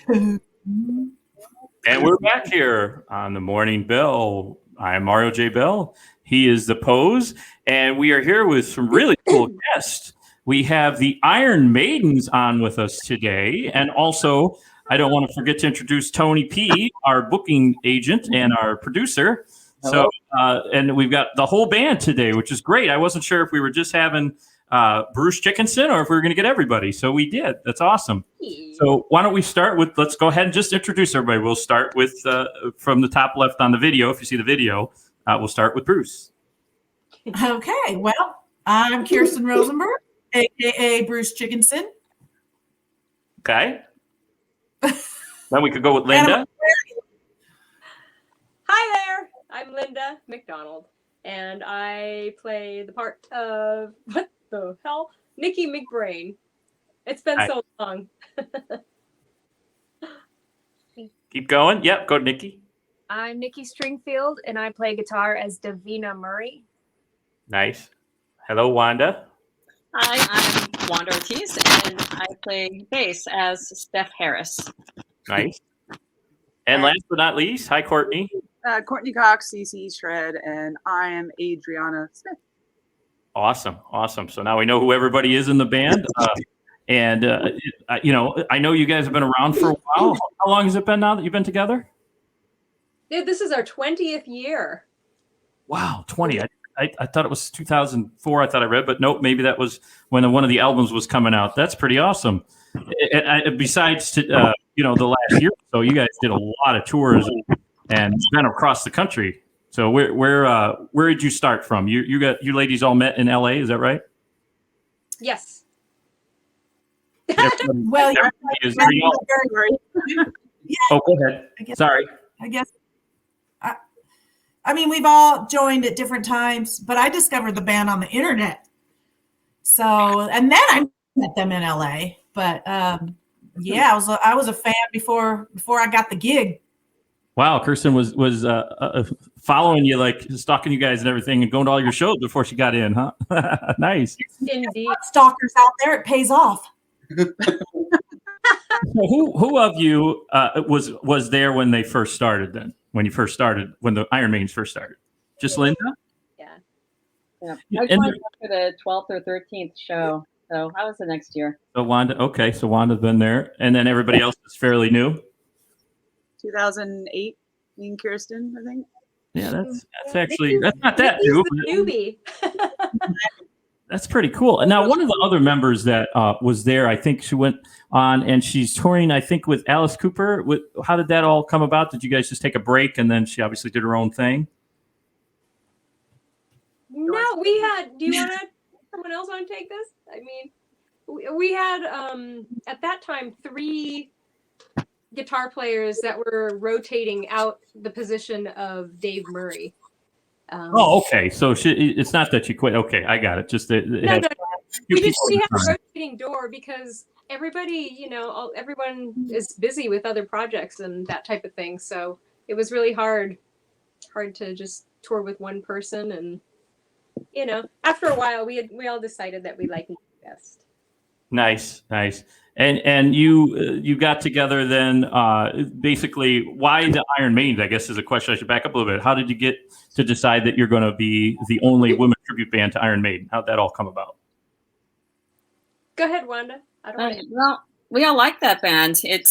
And we're back here on the Morning Bell. I'm Mario J. Bell. He is the Pose, and we are here with some really cool guests. We have the Iron Maidens on with us today, and also I don't want to forget to introduce Tony P., our booking agent and our producer. Hello. So, and we've got the whole band today, which is great. I wasn't sure if we were just having Bruce Dickinson or if we were going to get everybody. So we did. That's awesome. So why don't we start with, let's go ahead and just introduce everybody. We'll start with, from the top left on the video, if you see the video, we'll start with Bruce. Okay, well, I'm Kirsten Rosenberg, a.k.a. Bruce Dickinson. Okay. Then we could go with Linda. Hi there, I'm Linda McDonald, and I play the part of, what the hell? Nikki McBrain. It's been so long. Keep going. Yep, go Nikki. I'm Nikki Stringfield, and I play guitar as Davina Murray. Nice. Hello, Wanda. Hi, I'm Wanda Ortiz, and I play bass as Steph Harris. Nice. And last but not least, hi, Courtney. Courtney Cox, CC Shred, and I am Adriana Smith. Awesome. Awesome. So now we know who everybody is in the band. You know, I know you guys have been around for a while. How long has it been now that you've been together? Dude, this is our 20th year. Wow, 20. I thought it was 2004, I thought I read, but nope, maybe that was when one of the albums was coming out. That's pretty awesome. Besides, you know, the last year or so, you guys did a lot of tours and been across the country. So where did you start from? You ladies all met in LA, is that right? Yes. Well, oh, go ahead. Sorry. I guess. I mean, we've all joined at different times, but I discovered the band on the internet. So, and then I met them in LA. But yeah, I was a fan before I got the gig. Wow, Kirsten was following you, like stalking you guys and everything, and going to all your shows before she got in, huh? Nice. Indeed. Stalkers out there, it pays off. So who of you was there when they first started? Then, when the Iron Maidens first started, just Linda? Yeah. I joined for the 12th or 13th show, so I was the next year. So Wanda, okay, so Wanda's been there, and then everybody else is fairly new. 2008, me and Kirsten, I think. Yeah, that's not that new. Newbie. That's pretty cool. And now one of the other members that was there, I think she went on and she's touring, I think, with Alice Cooper. How did that all come about? Did you guys just take a break and then she obviously did her own thing? No, we had. Do you want to? Someone else want to take this? I mean, we had at that time 3 guitar players that were rotating out the position of Dave Murray. Okay. So it's not that you quit. Okay, I got it. Just that we had a rotating door because everybody, you know, everyone is busy with other projects and that type of thing. So it was really hard to just tour with one person. And you know, after a while, we all decided that we liked it best. Nice. And you got together then. Basically, why the Iron Maiden? I guess is a question. I should back up a little bit. How did you get to decide that you're going to be the only women tribute band to Iron Maiden? How'd that all come about? Go ahead, Wanda. I don't know. Well, we all like that band. It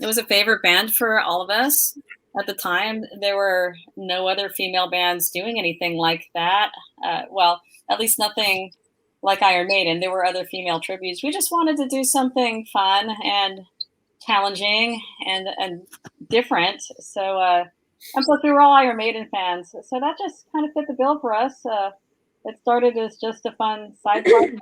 was a favorite band for all of us at the time. There were no other female bands doing anything like that. Well, at least nothing like Iron Maiden. There were other female tributes. We just wanted to do something fun and challenging and different. So, and plus we were all Iron Maiden fans. So that just kind of fit the bill for us. It started as just a fun side project.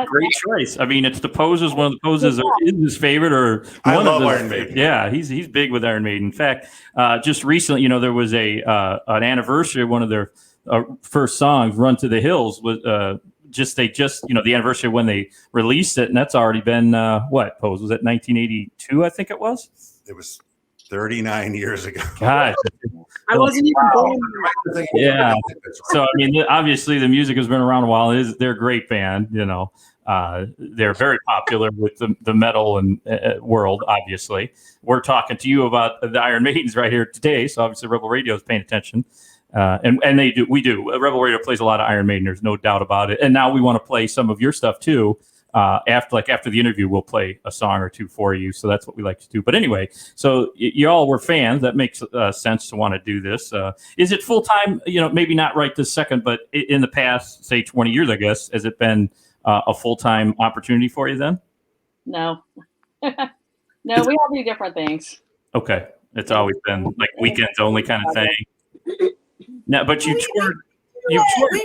Great choice. I mean, it's the Poses. One of the Poses is his favorite, or I one love of Iron Maiden. Yeah, he's big with Iron Maiden. In fact, just recently, you know, there was an anniversary of one of their first songs, "Run to the Hills," was you know, the anniversary when they released it, and that's already been what Pose was it 1982? I think it was. It was 39 years ago. God, I wasn't even born. Yeah. So I mean, obviously the music has been around a while. They're a great band, you know. They're very popular with the metal and world. Obviously, we're talking to you about the Iron Maidens right here today. So obviously, Rebel Radio is paying attention, and they do. We do. Rebel Radio plays a lot of Iron Maiden. There's no doubt about it. And now we want to play some of your stuff too. After the interview, we'll play a song or two for you. So that's what we like to do. But anyway, so you all were fans. That makes sense to want to do this. Is it full time? Maybe not right this second, but in the past, say 20 years, I guess, has it been a full time opportunity for you then? No, no, we all do different things. Okay, it's always been like weekends only kind of thing. No, but you toured. We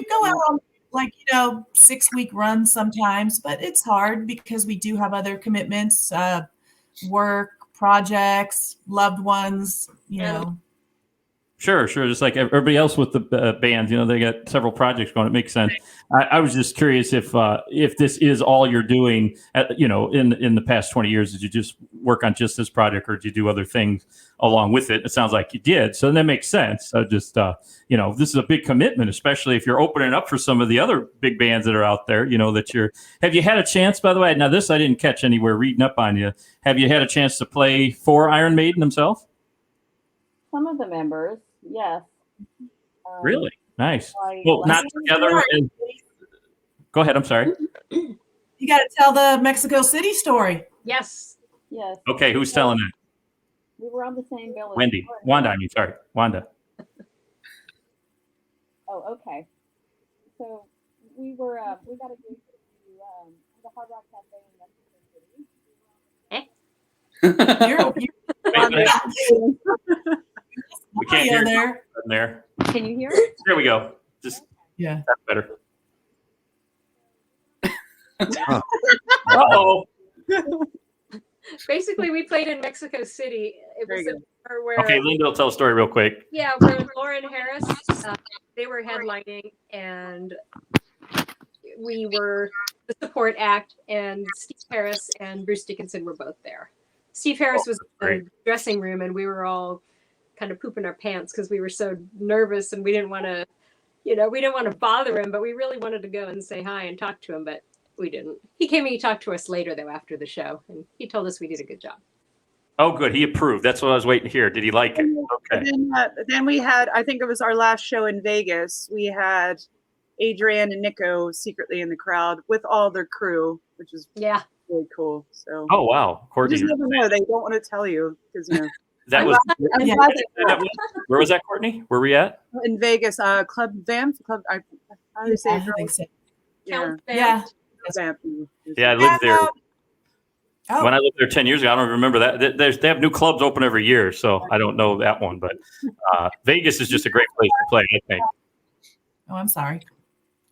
go out on 6-week runs sometimes, but it's hard because we do have other commitments, work, projects, loved ones, Sure. Just like everybody else with the bands, they got several projects going. It makes sense. I was just curious if this is all you're doing, in the past 20 years. Did you just work on just this project, or did you do other things along with it? It sounds like you did, so that makes sense. So just this is a big commitment, especially if you're opening up for some of the other big bands that are out there. Have you had a chance? By the way, now this I didn't catch anywhere reading up on you. Have you had a chance to play for Iron Maiden themselves? Some of the members, yes. Really? Nice. Well, not together. Go ahead. I'm sorry. You got to tell the Mexico City story. Yes. Yes. Okay, who's telling it? We were on the same bill. Wanda, I mean, sorry. Wanda. Oh, okay. So we got a gig to the Hard Rock Cafe in Mexico City. We can't hear there. Can you hear? There we go. Just that's better. Uh-oh. Basically, we played in Mexico City. It was where. Okay, Linda will tell a story real quick. Yeah, where Lauren Harris, they were headlining, and we were the support act, and Steve Harris and Bruce Dickinson were both there. Steve Harris was in the dressing room, and we were all kind of pooping our pants because we were so nervous, and we didn't want to, bother him, but we really wanted to go and say hi and talk to him, but we didn't. He came and he talked to us later, though, after the show, and he told us we did a good job. Oh, good. He approved. That's what I was waiting to hear. Did he like it? Okay. Then we had, I think it was our last show in Vegas. We had Adrian and Nico secretly in the crowd with all their crew, which is really cool. So. Oh wow, Courtney. You just never know. They don't want to tell you because that was. Where was that, Courtney? Where were we at? In Vegas, Club Vamp. How do you say it? Yeah. Yeah, I lived there. When I lived there 10 years ago, I don't remember that. They have new clubs open every year, so I don't know that one. But Vegas is just a great place to play, I think. Oh, I'm sorry.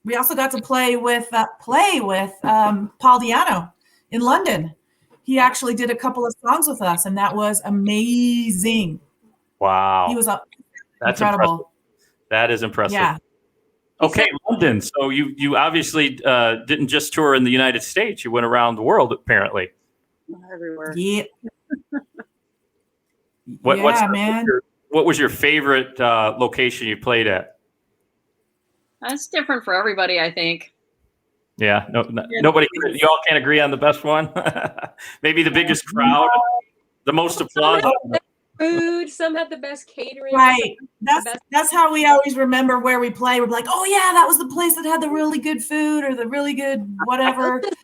We also got to play with Paul Di'Anno in London. He actually did a couple of songs with us, and that was amazing. Wow. He was That's incredible. Impressive. That is impressive. Yeah. Okay, London. So you obviously didn't just tour in the United States. You went around the world, apparently. Everywhere. Yeah. What was your favorite location you played at? That's different for everybody, I think. Yeah, nobody. You all can't agree on the best one. Maybe the biggest crowd, the most applause. Food. Some had the best catering. Right. That's how we always remember where we play. We're like, oh yeah, that was the place that had the really good food or the really good whatever. The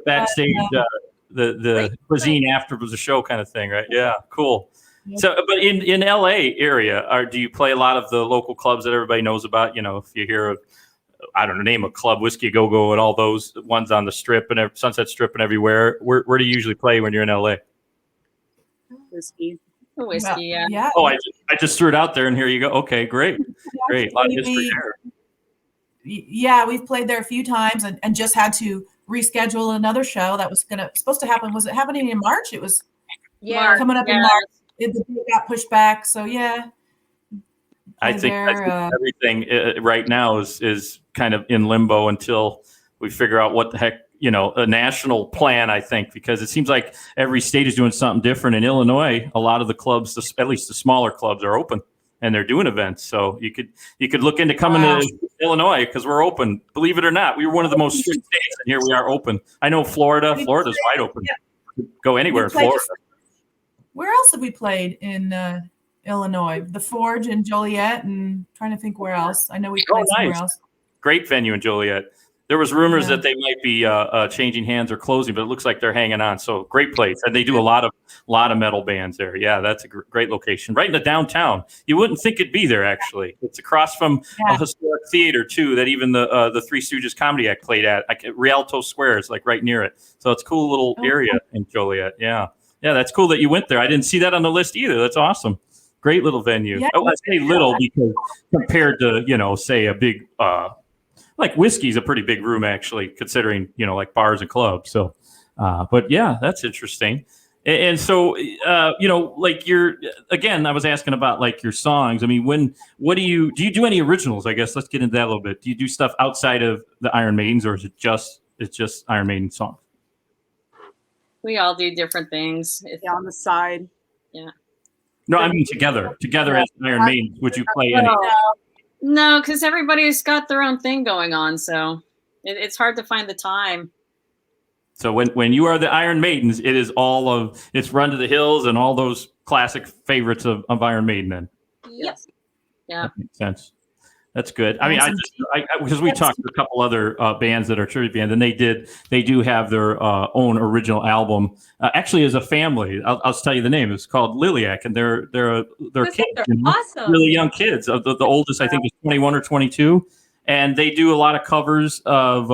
backstage, the cuisine after was a show kind of thing, right? Yeah, cool. So, but in LA area, do you play a lot of the local clubs that everybody knows about? If you hear of, I don't know, name a club, Whiskey Go Go, and all those ones on the Strip and Sunset Strip and everywhere. Where do you usually play when you're in LA? Whiskey. Yeah. Oh, I just threw it out there, and here you go. Okay, great. A lot of history there. Yeah, we've played there a few times, and just had to reschedule another show that was supposed to happen. Was it happening in March? It was coming up in March. It got pushed back. So yeah. I think everything right now is kind of in limbo until we figure out what the heck, a national plan, I think, because it seems like every state is doing something different. In Illinois, a lot of the clubs, at least the smaller clubs, are open and they're doing events. So you could look into coming to Illinois because we're open. Believe it or not, we were one of the most strict states, and here we are open. I know Florida's wide open. Yeah. Go anywhere in Florida. Where else have we played in Illinois? The Forge in Joliet, and trying to think where else. I know we played somewhere else. Great venue in Joliet. There was rumors that they might be changing hands or closing, but it looks like they're hanging on. So great place, and they do a lot of metal bands there. Yeah, that's a great location, right in the downtown. You wouldn't think it'd be there actually. It's across from a historic theater too. That even the Three Stooges Comedy Act played at. Rialto Square is like right near it. So it's a cool little area in Joliet. Yeah, that's cool that you went there. I didn't see that on the list either. That's awesome. Great little venue. Yeah, I say little because compared to say a big. Like whiskey's a pretty big room, actually, considering, like bars and clubs. So, but yeah, that's interesting. And so, like I was asking about like your songs. I mean, do you do any originals? I guess let's get into that a little bit. Do you do stuff outside of the Iron Maidens, or is it just Iron Maiden songs? We all do different things. On the side. Yeah. No, I mean together as Iron Maiden. Would you play any? No, because everybody's got their own thing going on, so it's hard to find the time. So when you are the Iron Maidens, it's Run to the Hills and all those classic favorites of Iron Maiden. Then, yes, yeah, that makes sense. That's good. I mean, because we talked to a couple other bands that are tribute bands, and they do have their own original album. Actually, as a family, I'll tell you the name. It's called Liliac, and they're kids, awesome, really young kids. The oldest I think is 21 or 22, and they do a lot of covers of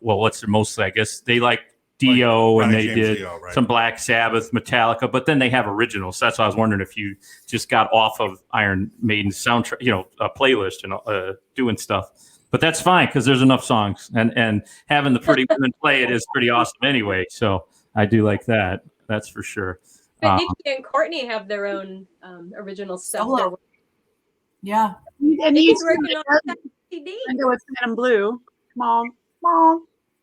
what's their mostly? I guess they like Dio, and they did some Black Sabbath, Metallica, but then they have originals. So that's why I was wondering if you just got off of Iron Maiden's soundtrack, a playlist and doing stuff. But that's fine because there's enough songs, and having the pretty women play it is pretty awesome anyway. So I do like that. That's for sure. But Nikki and Courtney have their own original stuff. Yeah, and he's working on that CD. I know it's Phantom Blue. Mom.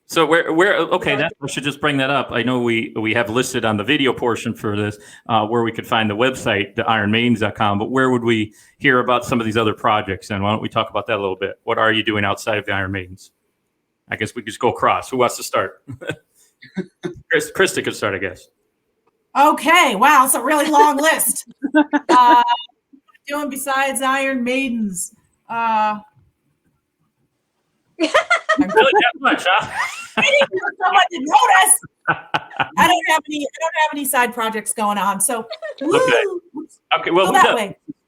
So where okay, I should just bring that up. I know we have listed on the video portion for this where we could find the website, the ironmaidens.com, but where would we hear about some of these other projects? And why don't we talk about that a little bit? What are you doing outside of the Iron Maidens? I guess we could just go across. Who wants to start? Krista could start, I guess. Okay. Wow, it's a really long list. Doing besides Iron Maidens. Really that much, huh? Someone to notice. I don't have any side projects going on. So okay. Well,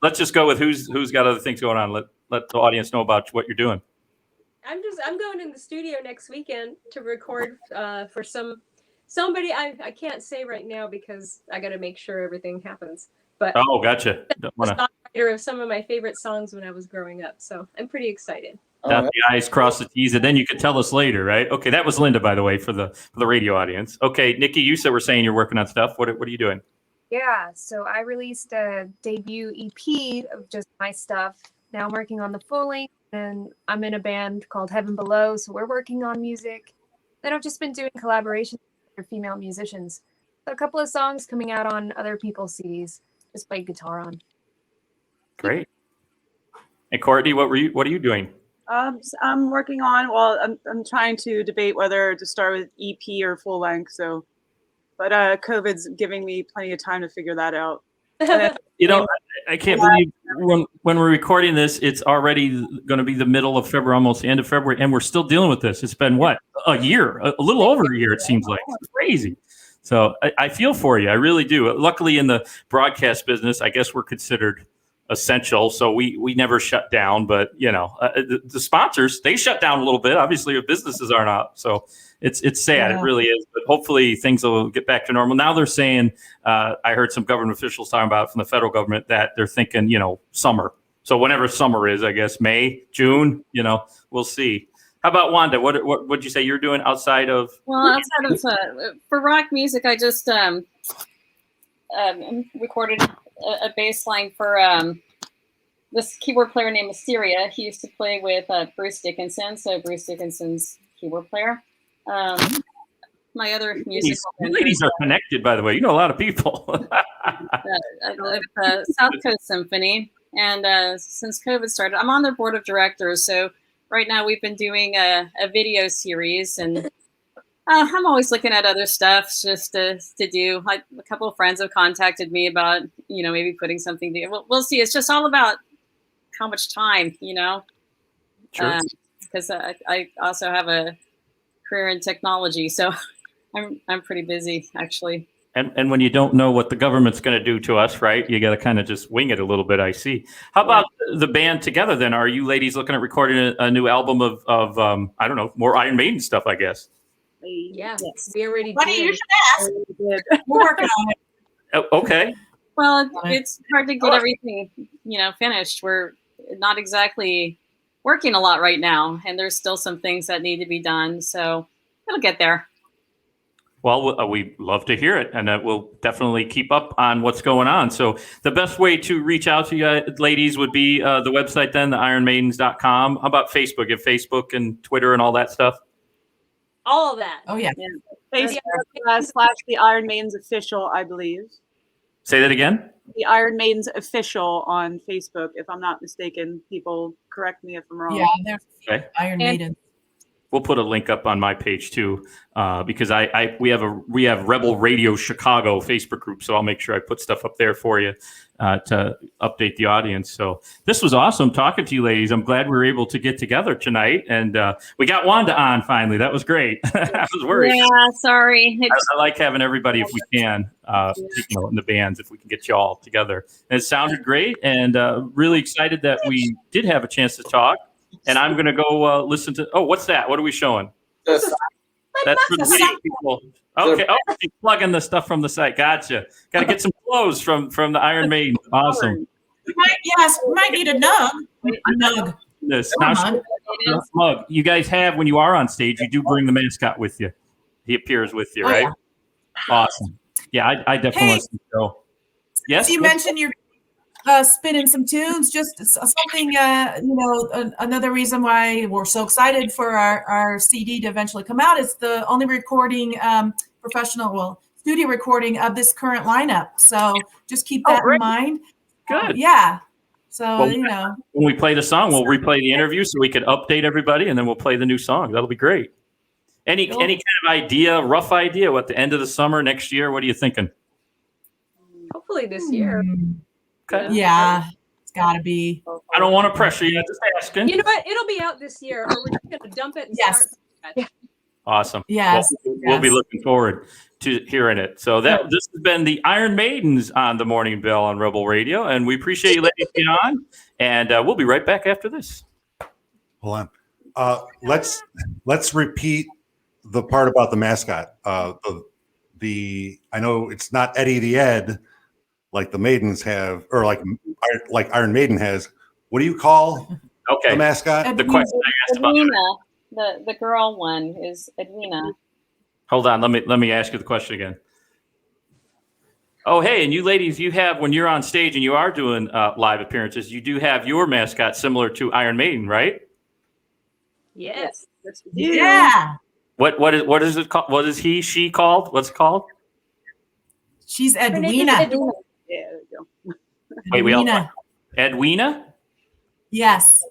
let's just go with who's got other things going on. Let the audience know about what you're doing. I'm going in the studio next weekend to record for somebody I can't say right now because I got to make sure everything happens. But gotcha. Songwriter of some of my favorite songs when I was growing up, so I'm pretty excited. Dot the I's, cross the T's, and then you could tell us later, right? Okay, that was Linda, by the way, for the radio audience. Okay, Nikki, you were saying you're working on stuff. What are you doing? Yeah, so I released a debut EP of just my stuff. Now I'm working on the full length, and I'm in a band called Heaven Below, so we're working on music. Then I've just been doing collaborations with female musicians. So a couple of songs coming out on other people's CDs. Just played guitar on. Great. And Courtney, what are you doing? I'm working on. Well, I'm trying to debate whether to start with EP or full length. So, but COVID's giving me plenty of time to figure that out. I can't believe when we're recording this, it's already going to be the middle of February, almost the end of February, and we're still dealing with this. It's been a year, a little over a year, it seems like. It's crazy. So I feel for you. I really do. Luckily, in the broadcast business, I guess we're considered essential, so we never shut down. But the sponsors, they shut down a little bit. Obviously, if businesses aren't up, so it's sad. It really is. But hopefully, things will get back to normal. Now they're saying, I heard some government officials talking about from the federal government that they're thinking, summer. So whenever summer is, I guess May, June. We'll see. How about Wanda? What would you say you're doing outside of? Well, outside of for rock music, I just recorded a bass line for this keyboard player named Mysteria. He used to play with Bruce Dickinson, so Bruce Dickinson's keyboard player. My other musical ladies are connected, by the way. You know a lot of people. I live at South Coast Symphony. And since COVID started, I'm on their board of directors. So right now we've been doing a video series, and I'm always looking at other stuff just to do. Like a couple of friends have contacted me about, maybe putting something together. We'll see. It's just all about how much time, Sure. Because I also have a career in technology, so I'm pretty busy actually. And when you don't know what the government's going to do to us, right? You got to kind of just wing it a little bit. I see. How about the band together then? Are you ladies looking at recording a new album of I don't know, more Iron Maiden stuff, I guess? Yeah, Yes. we already Funny did. you should ask. We're working on it. Oh, okay. Well, it's hard to get everything, finished. We're not exactly working a lot right now, and there's still some things that need to be done. So it'll get there. Well, we love to hear it, and we'll definitely keep up on what's going on. So the best way to reach out to you ladies would be the website then, the ironmaidens.com. How about Facebook? You have Facebook and Twitter and all that stuff? All of that. Oh, yeah. Facebook / the Iron Maidens official, I believe. Say that again? The Iron Maidens official on Facebook, if I'm not mistaken. People correct me if I'm wrong. Yeah, there's Okay. Iron Maiden. We'll put a link up on my page too, because we have Rebel Radio Chicago Facebook group, so I'll make sure I put stuff up there for you to update the audience. So this was awesome talking to you, ladies. I'm glad we were able to get together tonight, and we got Wanda on finally. That was great. I was worried. Yeah, sorry. I like having everybody if we can, in the bands, if we can get you all together. And it sounded great, and really excited that we did have a chance to talk. And I'm going to go listen to. Oh, what's that? What are we showing? That's for the video people. Okay. Oh, she's plugging the stuff from the site. Gotcha. Got to get some clothes from the Iron Maiden. Awesome. We might need a nug. A nug. This now, mug. You guys have when you are on stage, you do bring the mascot with you. He appears with you, right? Yeah. Awesome. Yeah, I definitely want to go. Yes. You mentioned you're spinning some tunes, just something, another reason why we're so excited for our CD to eventually come out. It's the only recording, studio recording of this current lineup. So just keep that in mind. Good. Yeah. So, when we play the song, we'll replay the interview so we can update everybody, and then we'll play the new song. That'll be great. Any kind of rough idea, what the end of the summer next year? What are you thinking? Hopefully this year. Okay. Yeah, it's got to be. I don't want to pressure you. Just asking. You know what? It'll be out this year, or we're just going to dump it and start. Awesome. Yes. We'll be looking forward to hearing it. So this has been the Iron Maidens on the Morning Bell on Rebel Radio, and we appreciate you letting us get on. And we'll be right back after this. Hold on. Let's repeat the part about the mascot. I know it's not Eddie the Ed like the Maidens have, or like Iron Maiden has. What do you call the mascot? The question I asked about the girl one is Edwina. Hold on, let me ask you the question again. Oh, hey, and you ladies, you have, when you're on stage and you are doing live appearances, you do have your mascot similar to Iron Maiden, right? Yes. Yeah. What is it called? What is she called? What's it called? She's Edwina. Yeah, there you go. Wait, Edwina. Edwina? Yes.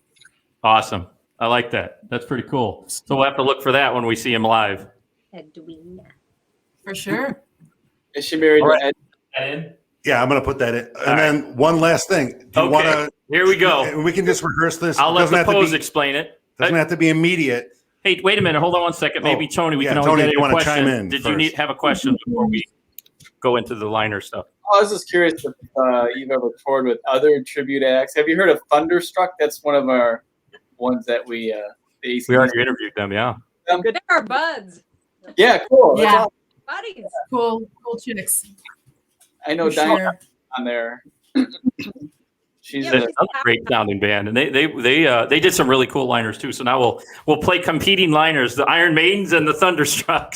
Awesome. I like that. That's pretty cool. So we'll have to look for that when we see him live. Edwina. For sure. Is she married to Ed? Yeah, I'm going to put that in. And then one last thing. Do you want to? Here we go. We can just rehearse this. I'll let the pose explain it. Doesn't have to be immediate. Hey, wait a minute. Hold on one second. Maybe Tony, we can always Tony, get you a want to question. chime in? Did first. you have a question before we go into the liner stuff? I was just curious if you've ever toured with other tribute acts. Have you heard of Thunderstruck? That's one of our ones that we already interviewed them. Yeah. They're our buds. Yeah, cool. Yeah. That's awesome. Buddies. Cool chicks. I know Diane on there. She's a great sounding band, and they did some really cool liners too. So now we'll play competing liners: the Iron Maidens and the Thunderstruck.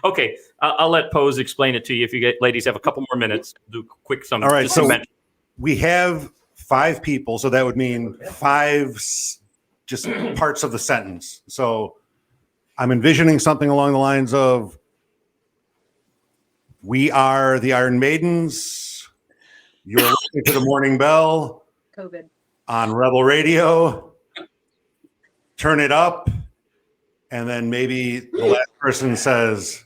Okay, I'll let Pose explain it to you. If you ladies have a couple more minutes, do quick some. All right, so we have 5 people, so that would mean 5 just parts of the sentence. So I'm envisioning something along the lines of, "We are the Iron Maidens. You're listening to the Morning Bell. COVID. on Rebel Radio. Turn it up. And then maybe the last person says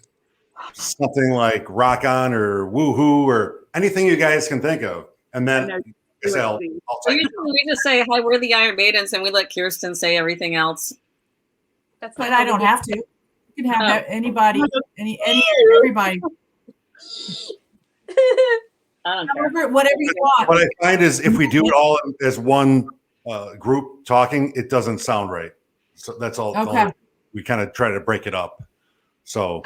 something like rock on or woohoo or anything you guys can think of. And then I'll we just say, hi, we're the Iron Maidens, and we let Kirsten say everything else. But I don't have to. You can have anybody, everybody. I don't care. Whatever you want. What I find is if we do it all as one group talking, it doesn't sound right. So that's all. Okay. We kind of try to break it up. So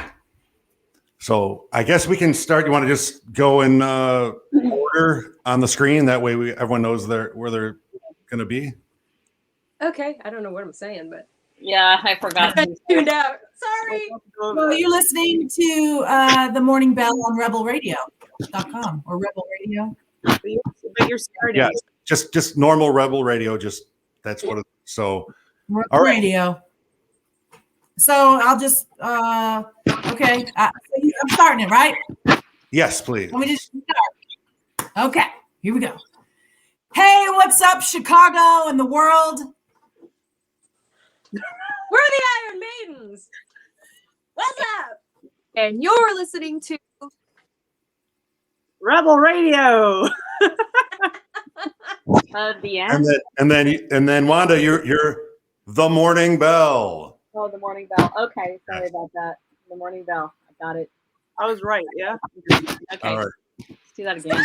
I guess we can start. You want to just go in order on the screen? That way everyone knows where they're going to be. Okay. I don't know what I'm saying, but. Yeah, I forgot. I tuned out. Sorry. Well, you're listening to the Morning Bell on rebelradio.com or Rebel Radio. But you're starting. Yeah, just normal Rebel Radio. Just that's what. So Rebel all right. Radio. So I'll just okay. I'm starting it, right? Yes, please. Let me just start. Okay, here we go. Hey, what's up, Chicago and the world? We're the Iron Maidens. What's up? And you're listening to Rebel Radio. The end. And then Wanda, you're the Morning Bell. Oh, the Morning Bell. Okay, sorry about that. The Morning Bell. I got it. I was right. Yeah. Okay. All right. Let's do that again.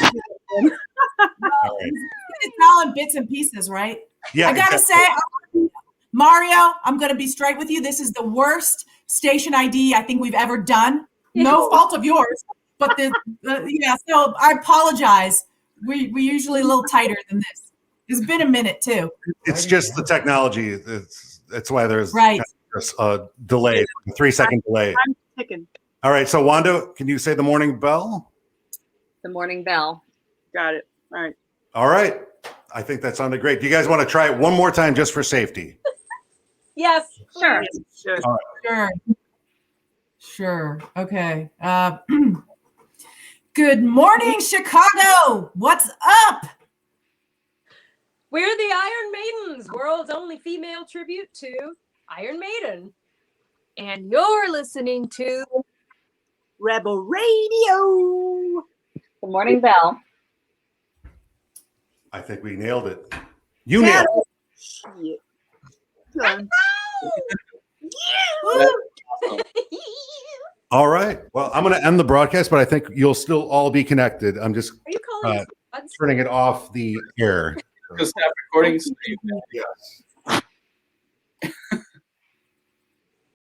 All in bits and pieces, right? Yeah. I gotta say, Mario, I'm gonna be straight with you. This is the worst station ID I think we've ever done. No fault of yours, but so I apologize. We usually a little tighter than this. It's been a minute too. It's just the technology. That's why there's right. A delay, a 3-second delay. I'm ticking. All right. So Wanda, can you say the Morning Bell? The Morning Bell. Got it. All right. All right. I think that sounded great. Do you guys want to try it one more time just for safety? Yes. Sure. Sure. All right. Sure. Okay. Good morning, Chicago. What's up? We're the Iron Maidens, world's only female tribute to Iron Maiden. And you're listening to Rebel Radio. The Morning Bell. I think we nailed it. You nailed it. Shit. Done. All right. Well, I'm going to end the broadcast, but I think you'll still all be connected. I'm just Are you calling us? turning it off the air. Just have recordings. Yes.